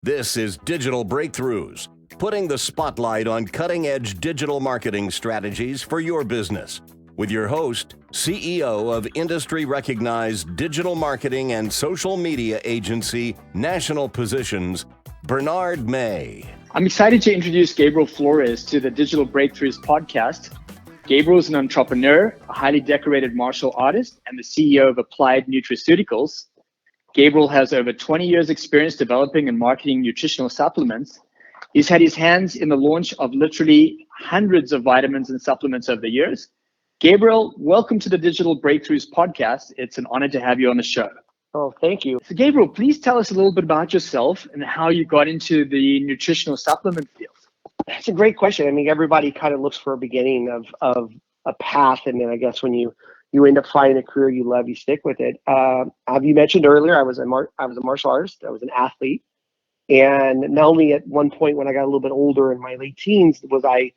This is Digital Breakthroughs, putting the spotlight on cutting-edge digital marketing strategies for your business. With your host, CEO of industry-recognized digital marketing and social media agency, National Positions, Bernard May. I'm excited to introduce Gabriel Flores to the Digital Breakthroughs podcast. Gabriel is an entrepreneur, a highly decorated martial artist, and the CEO of Applied Nutraceuticals. Gabriel has over 20 years experience developing and marketing nutritional supplements. He's had his hands in the launch of literally hundreds of vitamins and supplements over the years. Gabriel, welcome to the Digital Breakthroughs podcast. It's an honor to have you on the show. Oh, thank you. So Gabriel, please tell us a little bit about yourself and how you got into the nutritional supplement field. That's a great question. I mean, everybody kind of looks for a beginning of a path, and then I guess when you end up finding a career you love, you stick with it. As you mentioned earlier, I was a martial artist. I was an athlete, and not only at one point when I got a little bit older in my late teens was I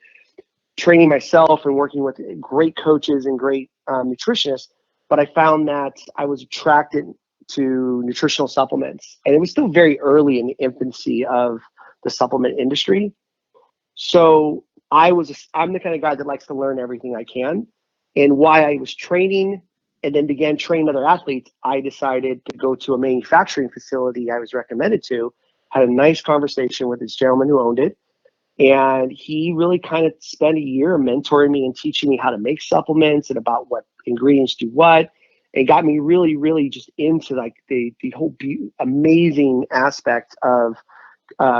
training myself and working with great coaches and great nutritionists, but I found that I was attracted to nutritional supplements, and it was still very early in the infancy of the supplement industry. So I'm the kind of guy that likes to learn everything I can. And while I was training and then began training other athletes, I decided to go to a manufacturing facility I was recommended to, had a nice conversation with this gentleman who owned it. And he really kind of spent a year mentoring me and teaching me how to make supplements and about what ingredients do what, and got me really, really just into like the whole amazing aspect of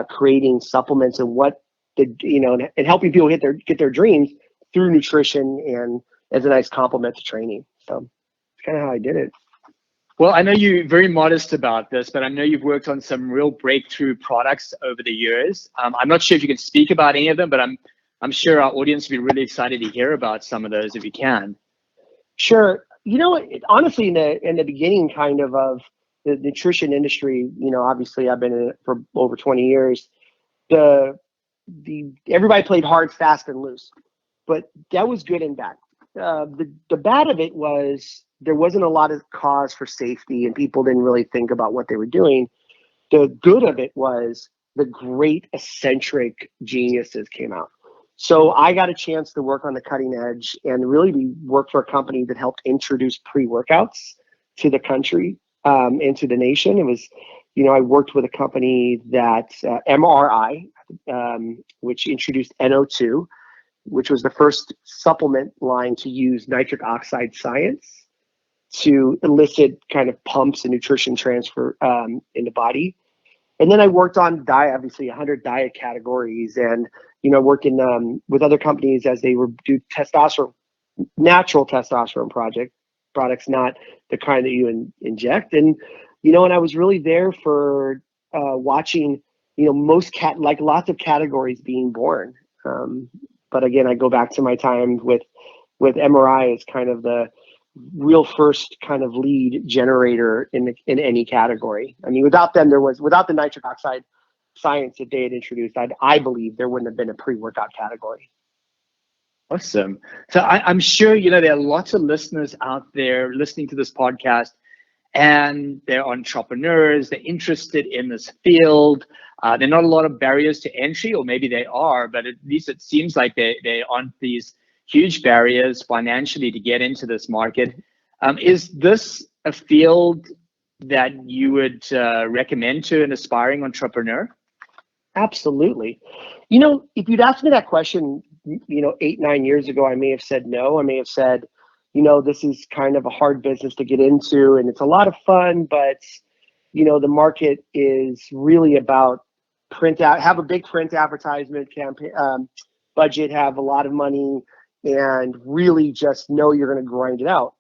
creating supplements and what and helping people get their dreams through nutrition and as a nice complement to training. So it's kind of how I did it. Well, I know you're very modest about this, but I know you've worked on some real breakthrough products over the years. I'm not sure if you can speak about any of them, but I'm sure our audience will be really excited to hear about some of those if you can. Sure. Honestly, in the beginning kind of the nutrition industry, obviously I've been in it for over 20 years. Everybody played hard, fast, and loose, but that was good and bad. The bad of it was there wasn't a lot of cause for safety, and people didn't really think about what they were doing. The good of it was the great eccentric geniuses came out. So I got a chance to work on the cutting edge and really work for a company that helped introduce pre-workouts to the country and to the nation. It was, I worked with a company that MRI, which introduced NO2, which was the first supplement line to use nitric oxide science to elicit kind of pumps and nutrition transfer in the body. And then I worked on diet, obviously 100 diet categories, and working with other companies as they would do testosterone, natural testosterone products, not the kind that you inject. And and I was really there for watching like lots of categories being born. But again, I go back to my time with MRI as kind of the real first kind of lead generator in any category. I mean, without the nitric oxide science that they had introduced, I believe there wouldn't have been a pre-workout category. Awesome. So I'm sure, there are lots of listeners out there listening to this podcast, and they're entrepreneurs, they're interested in this field. There are not a lot of barriers to entry, or maybe they are, but at least it seems like they aren't these huge barriers financially to get into this market. Is this a field that you would recommend to an aspiring entrepreneur? Absolutely. If you'd asked me that question, 8-9 years ago, I may have said no. I may have said, this is kind of a hard business to get into, and it's a lot of fun, but the market is really about have a big print advertisement campaign budget, have a lot of money, and really just know you're going to grind it out.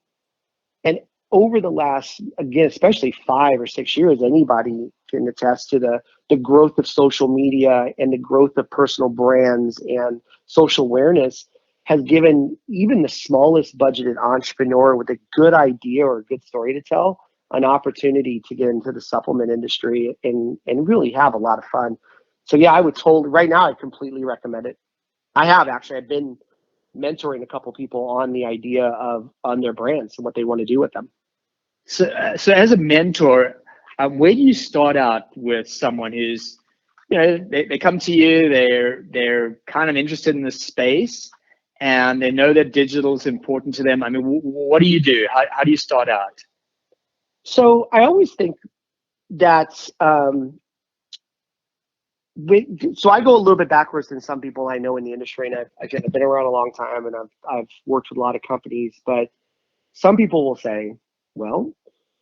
And over the last, again, especially 5 or 6 years, anybody can attest to the growth of social media and the growth of personal brands and social awareness has given even the smallest budgeted entrepreneur with a good idea or a good story to tell an opportunity to get into the supplement industry and really have a lot of fun. So yeah, right now I completely recommend it. I've been mentoring a couple people on the idea on their brands and what they want to do with them. So as a mentor, where do you start out with someone who's they come to you, they're kind of interested in the space, and they know that digital is important to them. I mean, what do you do? How do you start out? So I always think that, so I go a little bit backwards than some people I know in the industry, and I've been around a long time, and I've worked with a lot of companies, but some people will say, well,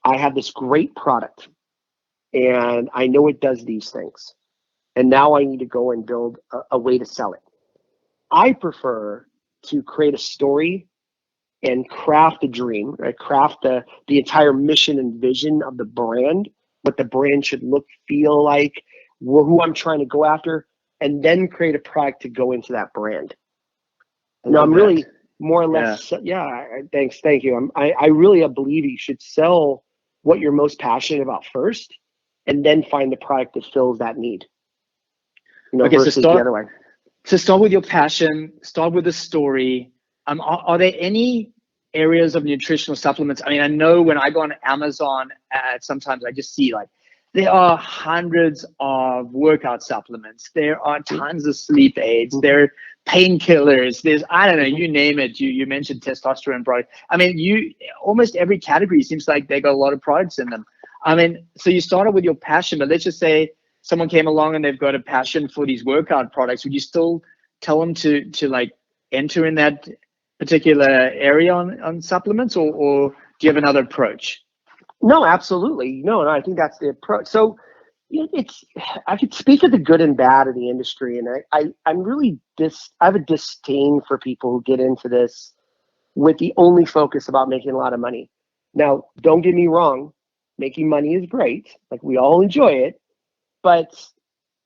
I have this great product and I know it does these things, and now I need to go and build a way to sell it. I prefer to create a story and craft a dream, right? Craft the entire mission and vision of the brand, what the brand should look, feel like, who I'm trying to go after, and then create a product to go into that brand. No, I'm really more or less, thanks, thank you. I really believe you should sell what you're most passionate about first, and then find the product that fills that need. Okay, versus the other way. So start with your passion, start with the story. Are there any areas of nutritional supplements? I mean, I know when I go on Amazon, sometimes I just see like there are hundreds of workout supplements. There are tons of sleep aids. There are painkillers. There's, I don't know, you name it. You mentioned testosterone product. I mean, almost every category seems like they got a lot of products in them. I mean, so you started with your passion, but let's just say someone came along and they've got a passion for these workout products. Would you still tell them to like enter in that particular area on supplements, or do you have another approach? No, absolutely. No, I think that's the approach. So I could speak of the good and bad of the industry, and I'm really I have a disdain for people who get into this with the only focus about making a lot of money. Now, don't get me wrong, making money is great. Like, we all enjoy it, but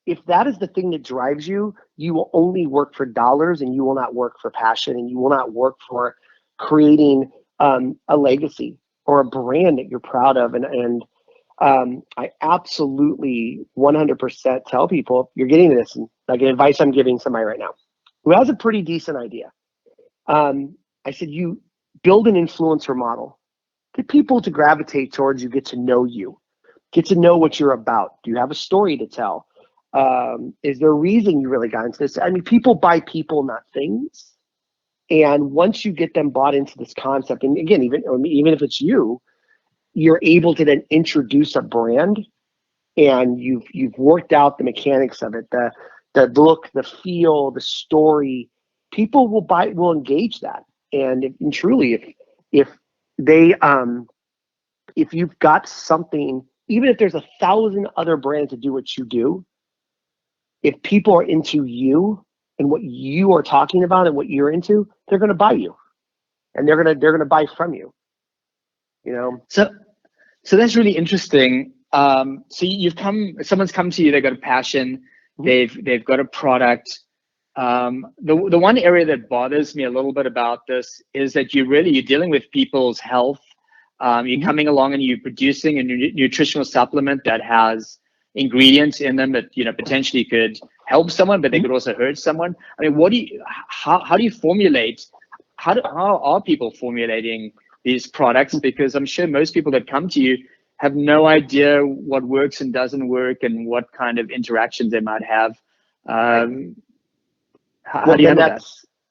if that is the thing that drives you, you will only work for dollars, and you will not work for passion, and you will not work for creating a legacy or a brand that you're proud of. And I absolutely 100% tell people, if you're getting this, and like advice I'm giving somebody right now who has a pretty decent idea. I said, you build an influencer model. Get people to gravitate towards you, get to know you, get to know what you're about. Do you have a story to tell? Is there a reason you really got into this? I mean, people buy people, not things. And once you get them bought into this concept, and again, even if it's you're able to then introduce a brand, and you've worked out the mechanics of it, the look, the feel, the story. People will engage that. And truly, if you've got something, even if there's 1,000 other brands that do what you do, if people are into you and what you are talking about and what you're into, they're going to buy you, and they're going to buy from you. So that's really interesting. So someone's come to you, they've got a passion, they've got a product. The one area that bothers me a little bit about this is that you're dealing with people's health. You're coming along and you're producing a nutritional supplement that has ingredients in them that potentially could help someone, but they could also hurt someone. I mean, how do you formulate? How are people formulating these products? Because I'm sure most people that come to you have no idea what works and doesn't work, and what kind of interactions they might have. How do you handle that?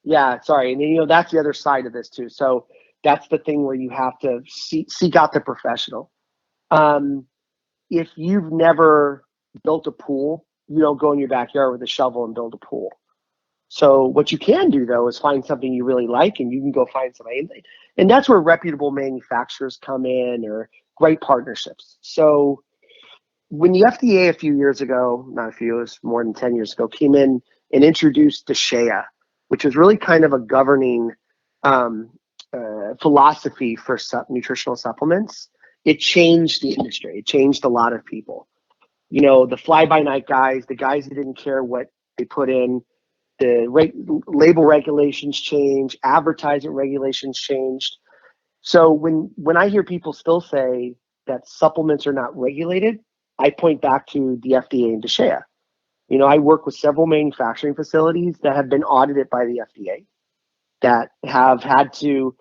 Yeah, sorry. And that's the other side of this too. So that's the thing where you have to seek out the professional. If you've never built a pool, you don't go in your backyard with a shovel and build a pool. So what you can do, though, is find something you really like, and you can go find somebody. And that's where reputable manufacturers come in, or great partnerships. So when the FDA a few years ago, not a few, it was more than 10 years ago, came in and introduced DSHEA, which was really kind of a governing philosophy for nutritional supplements, it changed the industry. It changed a lot of people. The fly-by-night guys, the guys who didn't care what they put in, the label regulations changed, advertising regulations changed. So when I hear people still say that supplements are not regulated, I point back to the FDA and DSHEA. I work with several manufacturing facilities that have been audited by the FDA, that have had to,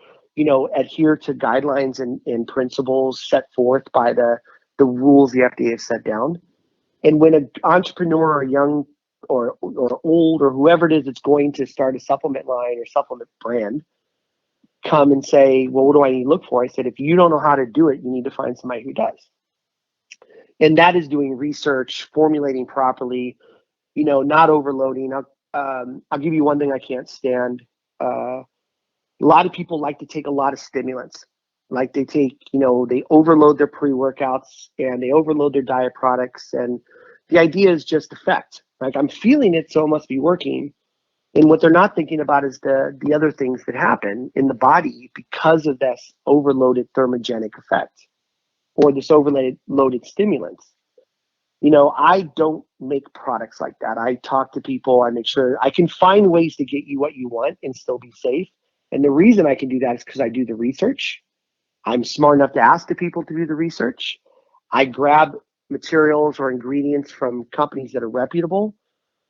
adhere to guidelines and principles set forth by the rules the FDA has set down. And when an entrepreneur or young or old or whoever it is that's going to start a supplement line or supplement brand come and say, well, what do I need to look for? I said, if you don't know how to do it, you need to find somebody who does. And that is doing research, formulating properly, not overloading. I'll give you one thing I can't stand. A lot of people like to take a lot of stimulants. Like they take, they overload their pre-workouts and they overload their diet products. And the idea is just effect. Like, I'm feeling it, so it must be working. And what they're not thinking about is the other things that happen in the body because of this overloaded thermogenic effect or this overloaded stimulants. I don't make products like that. I talk to people. I make sure I can find ways to get you what you want and still be safe. And the reason I can do that is because I do the research. I'm smart enough to ask the people to do the research. I grab materials or ingredients from companies that are reputable.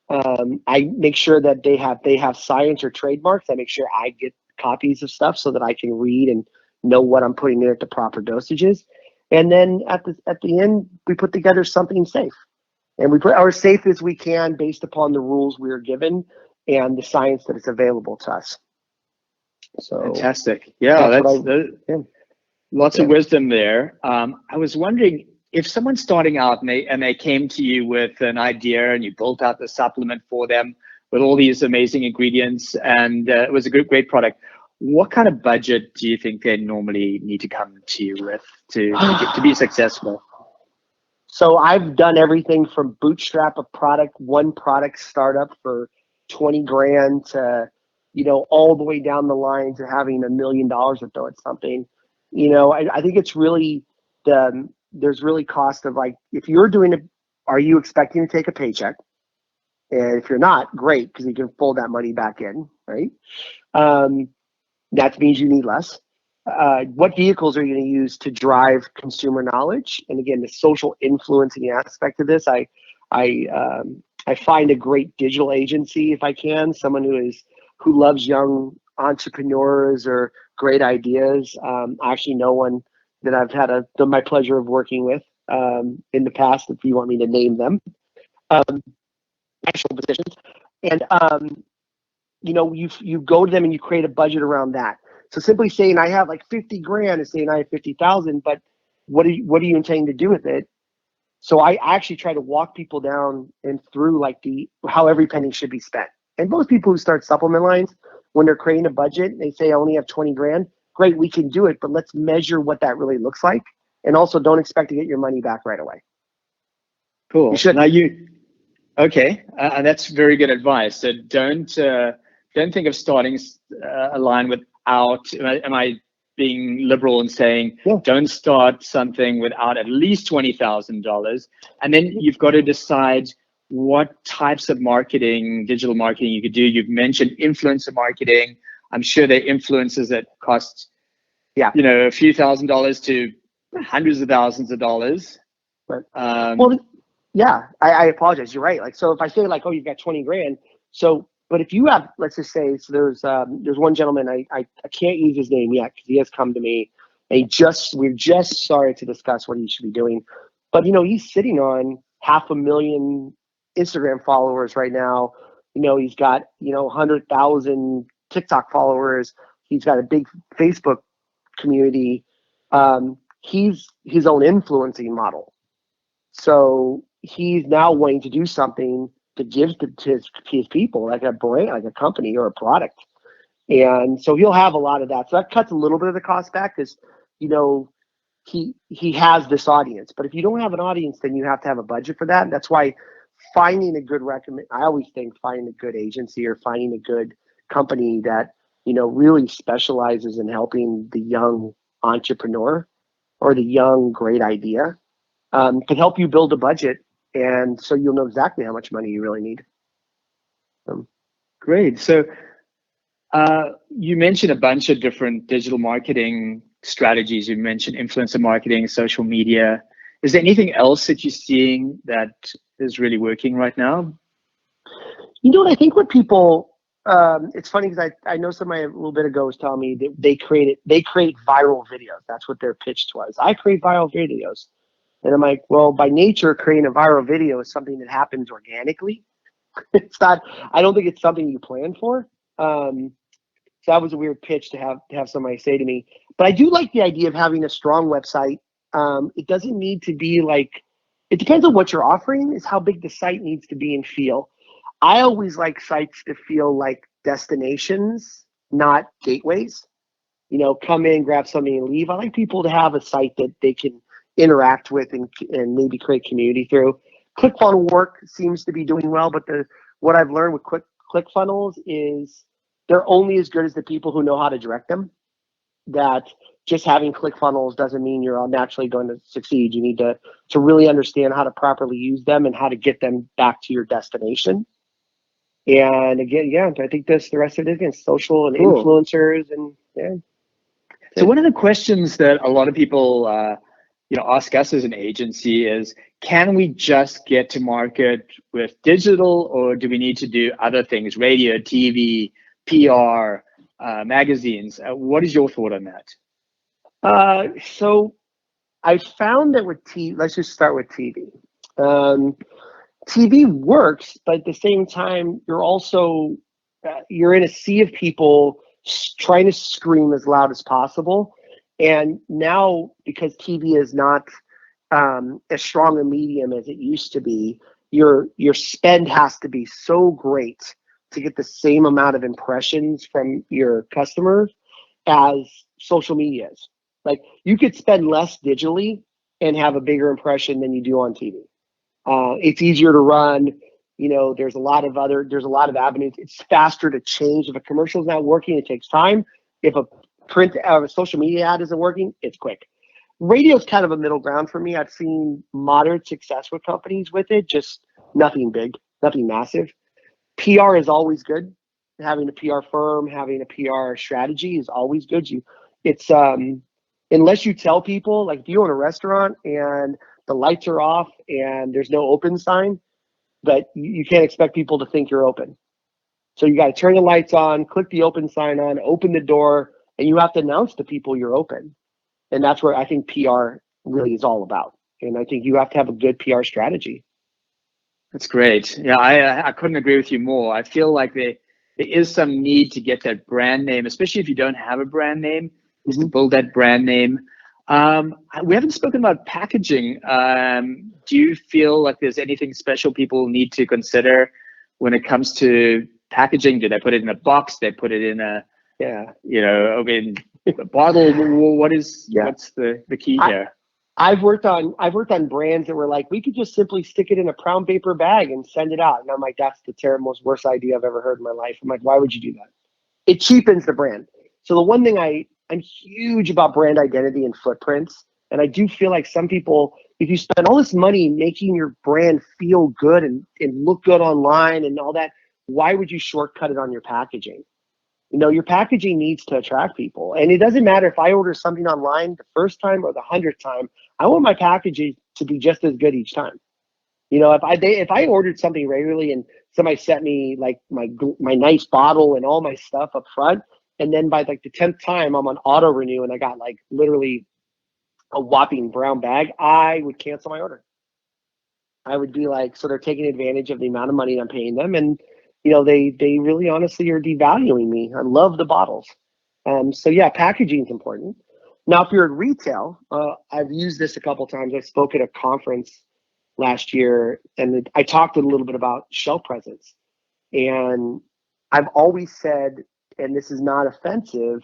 I make sure that they have science or trademarks. I make sure I get copies of stuff so that I can read and know what I'm putting in at the proper dosages. And then at the end, we put together something safe. And we put our safe as we can based upon the rules we are given and the science that is available to us. So fantastic. Yeah, lots of wisdom there. I was wondering, if someone's starting out and they came to you with an idea and you built out the supplement for them with all these amazing ingredients and it was a great product, what kind of budget do you think they normally need to come to you with to be successful? So I've done everything from bootstrap a product, one product startup for 20 grand to, all the way down the line to having $1 million to throw at something. I think it's really there's really cost of, like, if you're doing it, are you expecting to take a paycheck? And if you're not, great, because you can fold that money back in, right? That means you need less. What vehicles are you going to use to drive consumer knowledge? And again, the social influencing aspect of this, I find a great digital agency if I can, someone who loves young entrepreneurs or great ideas. I actually know one that I've had my pleasure of working with in the past, if you want me to name them, actual positions. And you go to them and you create a budget around that. So simply saying I have like 50 grand is saying I have 50,000, but what are you intending to do with it? So I actually try to walk people down and through like how every penny should be spent. And most people who start supplement lines, when they're creating a budget, they say I only have 20 grand. Great, we can do it, but let's measure what that really looks like. And also don't expect to get your money back right away. Cool. You should. Okay, and that's very good advice. So don't think of starting a line without, am I being liberal and saying, don't start something without at least $20,000. And then you've got to decide what types of marketing, digital marketing you could do. You've mentioned influencer marketing. I'm sure there are influencers that cost, a few $1,000s to hundreds of thousands of dollars. Right. I apologize. You're right. Like, so if I say like, oh, you've got 20 grand. So, but if you have, let's just say, so there's one gentleman, I can't use his name yet because he has come to me and we've just started to discuss what he should be doing. But, he's sitting on 500,000 Instagram followers right now. He's got, 100,000 TikTok followers. He's got a big Facebook community. He's his own influencing model. So he's now wanting to do something to give to his people, like a brand, like a company or a product. And so he'll have a lot of that. So that cuts a little bit of the cost back because, he has this audience. But if you don't have an audience, then you have to have a budget for that. And that's why finding a good I always think finding a good agency or finding a good company that, really specializes in helping the young entrepreneur or the young great idea can help you build a budget. And so you'll know exactly how much money you really need. Great. So you mentioned a bunch of different digital marketing strategies. You mentioned influencer marketing, social media. Is there anything else that you're seeing that is really working right now? I think what people, it's funny because I know somebody a little bit ago was telling me that they create viral videos. That's what their pitch was. I create viral videos. And I'm like, well, by nature, creating a viral video is something that happens organically. It's not, I don't think it's something you plan for. So that was a weird pitch to have somebody say to me. But I do like the idea of having a strong website. It doesn't need to be like, it depends on what you're offering, is how big the site needs to be and feel. I always like sites to feel like destinations, not gateways. You know, come in, grab something and leave. I like people to have a site that they can interact with and maybe create community through. ClickFunnels work seems to be doing well, but what I've learned with ClickFunnels is they're only as good as the people who know how to direct them. That just having ClickFunnels doesn't mean you're naturally going to succeed. You need to really understand how to properly use them and how to get them back to your destination. And again, yeah, I think the rest of it is social and Cool. influencers and yeah. So one of the questions that a lot of people ask us as an agency is, can we just get to market with digital, or do we need to do other things, radio, TV, PR, magazines? What is your thought on that? So I found that with TV, let's just start with TV. TV works, but at the same time, you're also you're in a sea of people trying to scream as loud as possible. And now, because TV is not as strong a medium as it used to be, your spend has to be so great to get the same amount of impressions from your customers as social media is. Like, you could spend less digitally and have a bigger impression than you do on TV. It's easier to run. You know, there's a lot of avenues. It's faster to change. If a commercial is not working, it takes time. If a social media ad isn't working, it's quick. Radio's kind of a middle ground for me. I've seen moderate success with companies with it, just nothing big, nothing massive. PR is always good. Having a PR firm, having a PR strategy is always good. It's unless you tell people, like if you own a restaurant and the lights are off and there's no open sign, but you can't expect people to think you're open. So you got to turn the lights on, click the open sign on, open the door, and you have to announce to people you're open. And that's where I think PR really is all about. And I think you have to have a good PR strategy. That's great. Yeah, I couldn't agree with you more. I feel like there is some need to get that brand name, especially if you don't have a brand name, is to build that brand name. We haven't spoken about packaging. Do you feel like there's anything special people need to consider when it comes to packaging? Do they put it in a box? They put it in a, in a bottle? What's the key here? I've worked on brands that were like, we could just simply stick it in a brown paper bag and send it out. And I'm like, that's the most worst idea I've ever heard in my life. I'm like, why would you do that? It cheapens the brand. So the one thing I'm huge about brand identity and footprints. And I do feel like some people, if you spend all this money making your brand feel good and look good online and all that, why would you shortcut it on your packaging? You know, your packaging needs to attract people. And it doesn't matter if I order something online the first time or the 100th time, I want my packaging to be just as good each time. You know, if I ordered something regularly and somebody sent me like my nice bottle and all my stuff up front, and then by like the 10th time I'm on auto renew and I got like literally a whopping brown bag, I would cancel my order. I would be like, so they're taking advantage of the amount of money I'm paying them, and you know, they really honestly are devaluing me. I love the bottles. So yeah, packaging is important. Now, if you're in retail, I've used this a couple of times. I spoke at a conference last year, and I talked a little bit about shelf presence. And I've always said, and this is not offensive,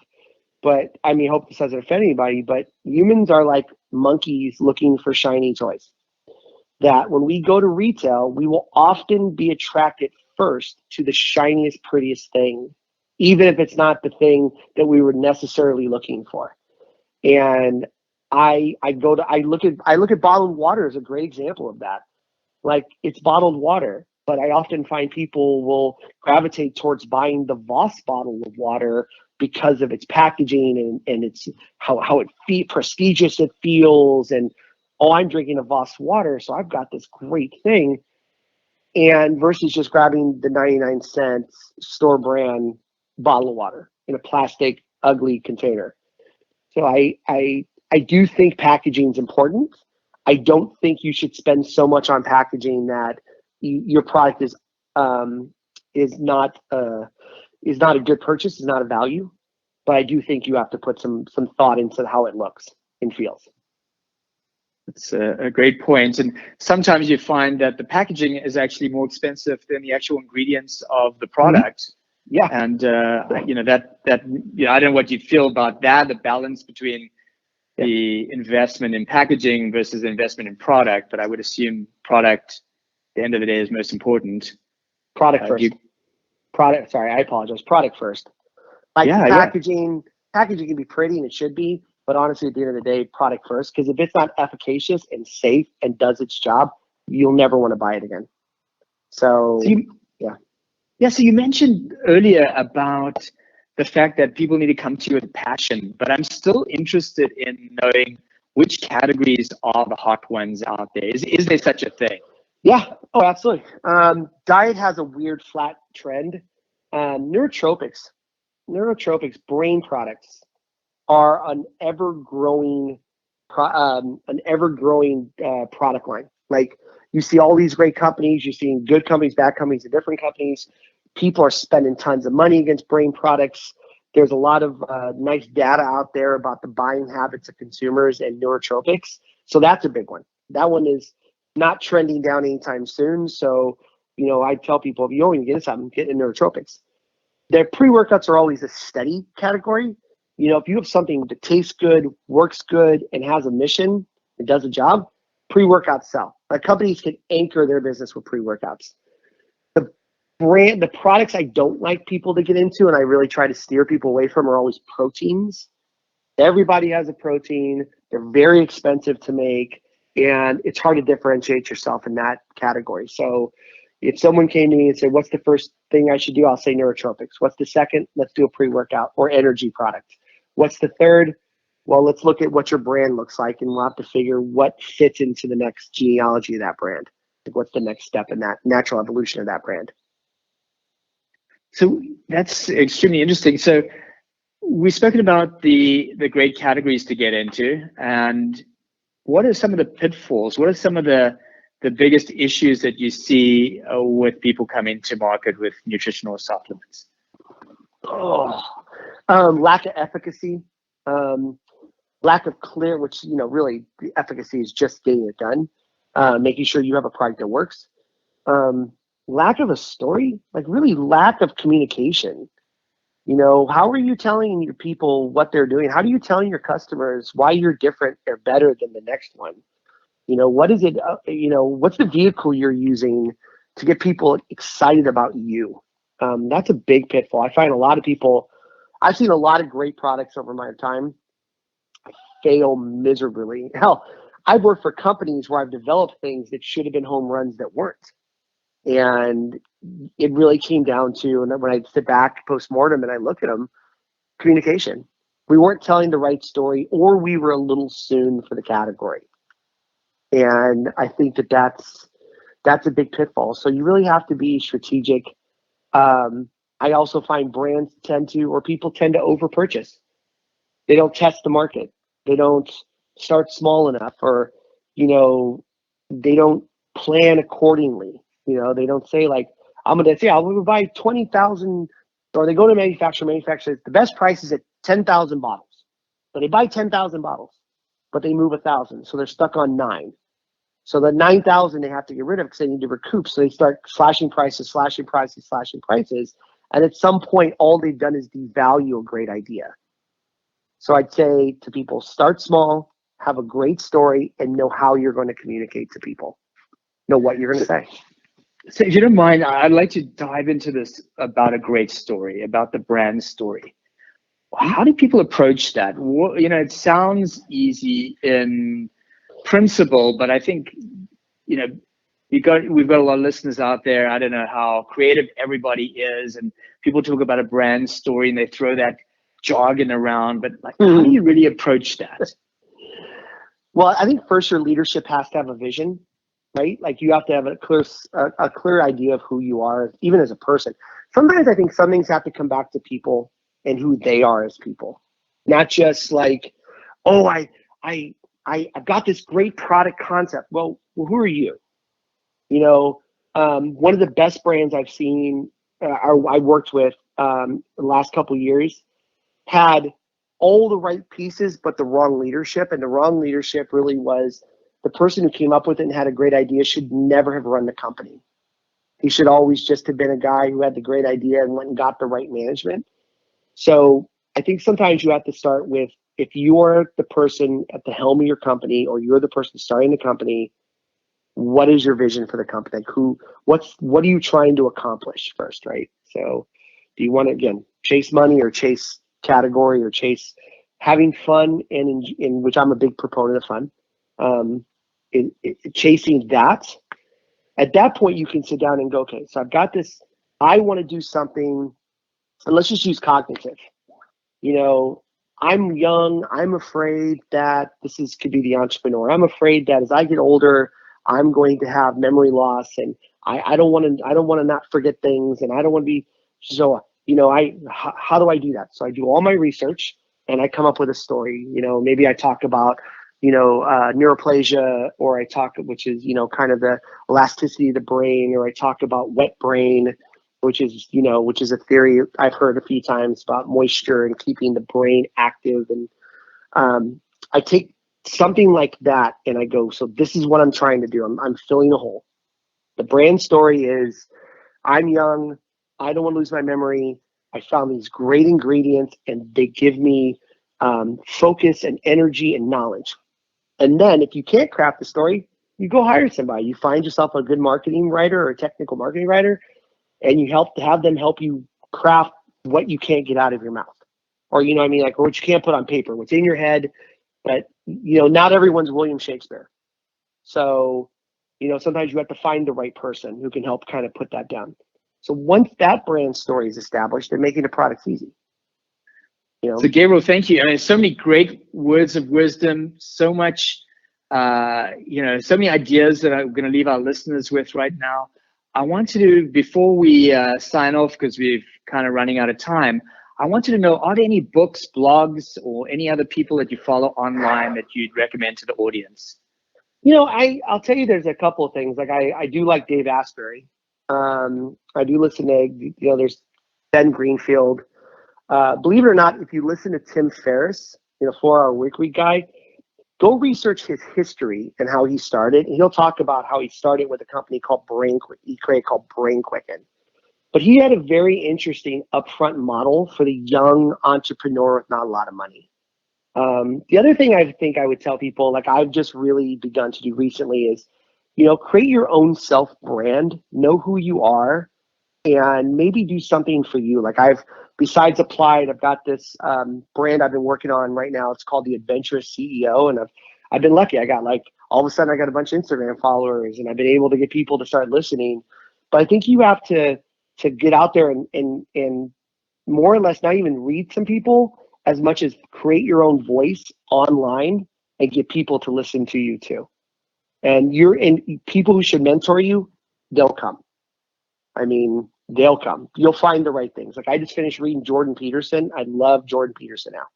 but I mean, I hope this doesn't offend anybody, but humans are like monkeys looking for shiny toys. That when we go to retail, we will often be attracted first to the shiniest, prettiest thing, even if it's not the thing that we were necessarily looking for. And I look at bottled water as a great example of that. Like, it's bottled water, but I often find people will gravitate towards buying the Voss bottle of water because of its packaging and its how prestigious it feels, and oh, I'm drinking a Voss water, so I've got this great thing. And versus just grabbing the 99 cents store brand bottle of water in a plastic ugly container. So I do think packaging is important. I don't think you should spend so much on packaging that your product is not a good purchase, is not a value. But I do think you have to put some thought into how it looks and feels. That's a great point. And sometimes you find that the packaging is actually more expensive than the actual ingredients of the product. Yeah. And that I don't know what you feel about that, the balance between the investment in packaging versus investment in product. But I would assume product, at the end of the day, is most important. Product first. Sorry, I apologize. Product first. Like packaging can be pretty, and it should be, but honestly, at the end of the day, product first. Because if it's not efficacious and safe and does its job, you'll never want to buy it again. So so you mentioned earlier about the fact that people need to come to you with passion, but I'm still interested in knowing which categories are the hot ones out there. Is there such a thing? Yeah. Oh, absolutely. Diet has a weird flat trend. Neurotropics, brain products are an ever-growing product line. Like, you see all these great companies, you're seeing good companies, bad companies, and different companies. People are spending tons of money against brain products. There's a lot of nice data out there about the buying habits of consumers and neurotropics. So that's a big one. That one is not trending down anytime soon. So, I tell people, if you only get something, get in neurotropics. Their pre-workouts are always a steady category. If you have something that tastes good, works good, and has a mission, and does a job, pre-workouts sell. Companies can anchor their business with pre-workouts. The products I don't like people to get into, and I really try to steer people away from, are always proteins. Everybody has a protein. They're very expensive to make, and it's hard to differentiate yourself in that category. So if someone came to me and said, what's the first thing I should do? I'll say neurotropics. What's the second? Let's do a pre-workout or energy product. What's the third? Well, let's look at what your brand looks like, and we'll have to figure what fits into the next genealogy of that brand. Like, what's the next step in that natural evolution of that brand? So that's extremely interesting. So we've spoken about the great categories to get into, and what are some of the pitfalls? What are some of the biggest issues that you see with people coming to market with nutritional supplements? Lack of efficacy, lack of clear, which, really the efficacy is just getting it done, making sure you have a product that works. Lack of a story, really lack of communication. How are you telling your people what they're doing? How are you telling your customers why you're different or better than the next one? What is it, what's the vehicle you're using to get people excited about you? That's a big pitfall. I find a lot of people, I've seen a lot of great products over my time fail miserably. Hell, I've worked for companies where I've developed things that should have been home runs that weren't. And it really came down to, and when I sit back post-mortem and I look at them, communication. We weren't telling the right story, or we were a little soon for the category. And I think that's a big pitfall. So you really have to be strategic. I also find brands people tend to over purchase. They don't test the market. They don't start small enough, or, they don't plan accordingly. They don't say, like, I'm going to buy 20,000, or they go to manufacturer, the best price is at 10,000 bottles. So they buy 10,000 bottles, but they move 1,000. So they're stuck on 9. So the 9,000 they have to get rid of because they need to recoup. So they start slashing prices. And at some point, all they've done is devalue a great idea. So I'd say to people, start small, have a great story, and know how you're going to communicate to people. Know what you're going to say. So if you don't mind, I'd like to dive into this about a great story, about the brand story. How do people approach that? It sounds easy in principle, but I think, we've got a lot of listeners out there. I don't know how creative everybody is, and people talk about a brand story and they throw that jargon around, but how do you really approach that? Well, I think first your leadership has to have a vision, right? Like, you have to have a clear idea of who you are, even as a person. Sometimes I think some things have to come back to people and who they are as people, not just like, oh, I I've got this great product concept. Well, who are you? One of the best brands I've seen, I worked with the last couple of years, had all the right pieces, but the wrong leadership. And the wrong leadership really was the person who came up with it and had a great idea should never have run the company. He should always just have been a guy who had the great idea and went and got the right management. So I think sometimes you have to start with, if you're the person at the helm of your company, or you're the person starting the company, what is your vision for the company? What are you trying to accomplish first, right? So do you want to, again, chase money or chase category or chase having fun, and in which I'm a big proponent of fun, chasing that? At that point, you can sit down and go, okay, so I've got this, I want to do something, and let's just use cognitive. I'm young, I'm afraid that could be the entrepreneur. I'm afraid that as I get older, I'm going to have memory loss, and I don't want to not forget things, and I don't want to be, so, how do I do that? So I do all my research and I come up with a story. Maybe I talk about, neuroplasia, or I talk, which is, kind of the elasticity of the brain, or I talk about wet brain, which is a theory I've heard a few times about moisture and keeping the brain active. And I take something like that and I go, so this is what I'm trying to do. I'm filling a hole. The brand story is, I'm young, I don't want to lose my memory. I found these great ingredients and they give me focus and energy and knowledge. And then if you can't craft the story, you go hire somebody. You find yourself a good marketing writer or a technical marketing writer, and you have them help you craft what you can't get out of your mouth, or or what you can't put on paper, what's in your head. But not everyone's William Shakespeare, so sometimes you have to find the right person who can help kind of put that down. So once that brand story is established, then making the products easy. So Gabriel, thank you. I mean, so many great words of wisdom, so much, so many ideas that I'm going to leave our listeners with right now. I want to, before we sign off, because we're kind of running out of time, I wanted to know, are there any books, blogs, or any other people that you follow online that you'd recommend to the audience? I'll tell you, there's a couple of things. Like I do like Dave Asprey. I do listen to, there's Ben Greenfield. Believe it or not, if you listen to Tim Ferriss, 4-Hour Workweek guy, go research his history and how he started. And he'll talk about how he started with a company called he created called Brain Quicken. But he had a very interesting upfront model for the young entrepreneur with not a lot of money. The other thing I think I would tell people, like I've just really begun to do recently, is, create your own self brand, know who you are, and maybe do something for you. Like besides Applied, I've got this brand I've been working on right now. It's called the Adventurous CEO. And I've been lucky. I got all of a sudden I got a bunch of Instagram followers, and I've been able to get people to start listening. But I think you have to get out there and more or less not even read some people as much as create your own voice online and get people to listen to you too. And people who should mentor you, they'll come. I mean, they'll come. You'll find the right things. Like I just finished reading Jordan Peterson. I love Jordan Peterson now.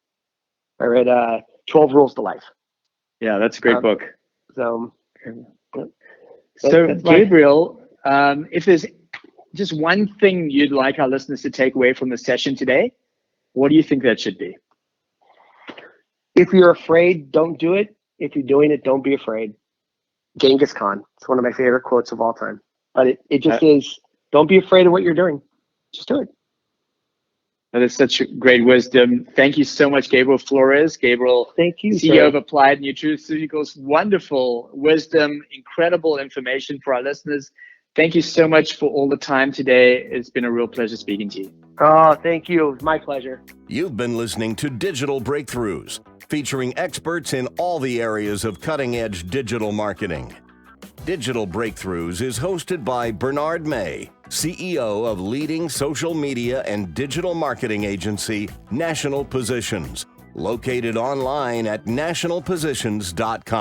I read 12 Rules to Life. Yeah, that's a great book. So Gabriel, if there's just one thing you'd like our listeners to take away from the session today, what do you think that should be? If you're afraid, don't do it. If you're doing it, don't be afraid. Genghis Khan. It's one of my favorite quotes of all time. But it just is, don't be afraid of what you're doing. Just do it. That is such great wisdom. Thank you so much, Gabriel Flores. Gabriel, thank you, CEO sir. of Applied Nutraceuticals. Wonderful wisdom, incredible information for our listeners. Thank you so much for all the time today. It's been a real pleasure speaking to you. Oh, thank you. It's my pleasure. You've been listening to Digital Breakthroughs, featuring experts in all the areas of cutting-edge digital marketing. Digital Breakthroughs is hosted by Bernard May, CEO of leading social media and digital marketing agency, National Positions, located online at nationalpositions.com.